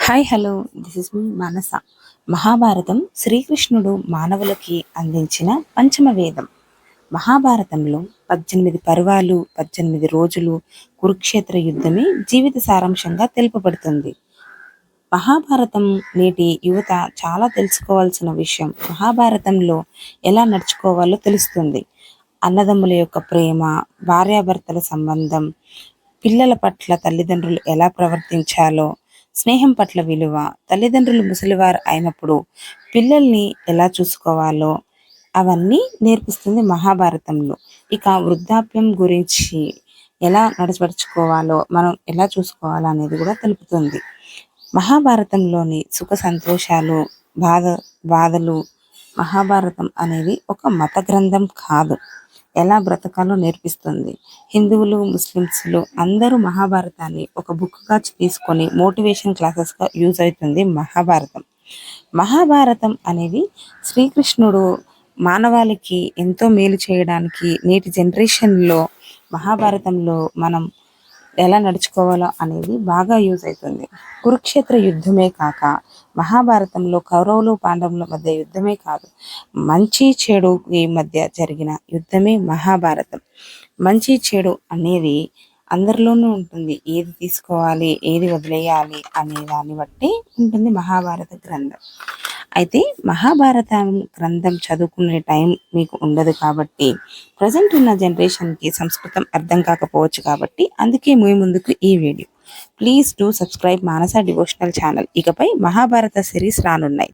Hi hello, this is మీ మానస. మహాభారతం శ్రీకృష్ణుడు మానవులకి అందించిన పంచమ వేదం. మహాభారతంలో 18 పర్వాలు, 18 రోజులు కురుక్షేత్ర యుద్ధమే జీవిత సారాంశంగా తెలుపబడుతుంది. మహాభారతం నేటి యువత చాలా తెలుసుకోవాల్సిన విషయం. మహాభారతంలో ఎలా నడుచుకోవాలో తెలుస్తుంది. అన్నదమ్ముల యొక్క ప్రేమ, భార్యాభర్తల సంబంధం, పిల్లల పట్ల తల్లిదండ్రులు ఎలా ప్రవర్తించాలో, స్నేహం పట్ల విలువ, తల్లిదండ్రులు ముసలివారు అయినప్పుడు పిల్లల్ని ఎలా చూసుకోవాలో అవన్నీ నేర్పిస్తుంది మహాభారతంలో. ఇక వృద్ధాప్యం గురించి ఎలా నడచపరుచుకోవాలో, మనం ఎలా చూసుకోవాలో అనేది కూడా తెలుపుతుంది. మహాభారతంలోని సుఖ సంతోషాలు, బాధలు, మహాభారతం అనేది ఒక మత గ్రంథం కాదు, ఎలా బ్రతకాలో నేర్పిస్తుంది. హిందువులు, ముస్లిమ్స్లు అందరూ మహాభారతాన్ని ఒక బుక్గా తీసుకొని మోటివేషన్ క్లాసెస్గా యూజ్ అవుతుంది మహాభారతం. మహాభారతం అనేది శ్రీకృష్ణుడు మానవాళికి ఎంతో మేలు చేయడానికి నేటి జనరేషన్లో మహాభారతంలో మనం ఎలా నడుచుకోవాలో అనేది బాగా యూజ్ అవుతుంది. కురుక్షేత్ర యుద్ధమే కాక మహాభారతంలో కౌరవులు పాండవుల మధ్య యుద్ధమే కాదు, మంచి చెడు ఈ మధ్య జరిగిన యుద్ధమే మహాభారతం. మంచి చెడు అనేది అందరిలోనూ ఉంటుంది. ఏది తీసుకోవాలి, ఏది వదిలేయాలి అనే దాన్ని బట్టి ఉంటుంది మహాభారత గ్రంథం. అయితే మహాభారత గ్రంథం చదువుకునే టైం మీకు ఉండదు కాబట్టి, ప్రజెంట్ ఉన్న జనరేషన్కి సంస్కృతం అర్థం కాకపోవచ్చు కాబట్టి అందుకే మీ ముందుకు ఈ video. Please do subscribe Manasa devotional channel. ఇకపై మహాభారత సిరీస్ రానున్నాయి.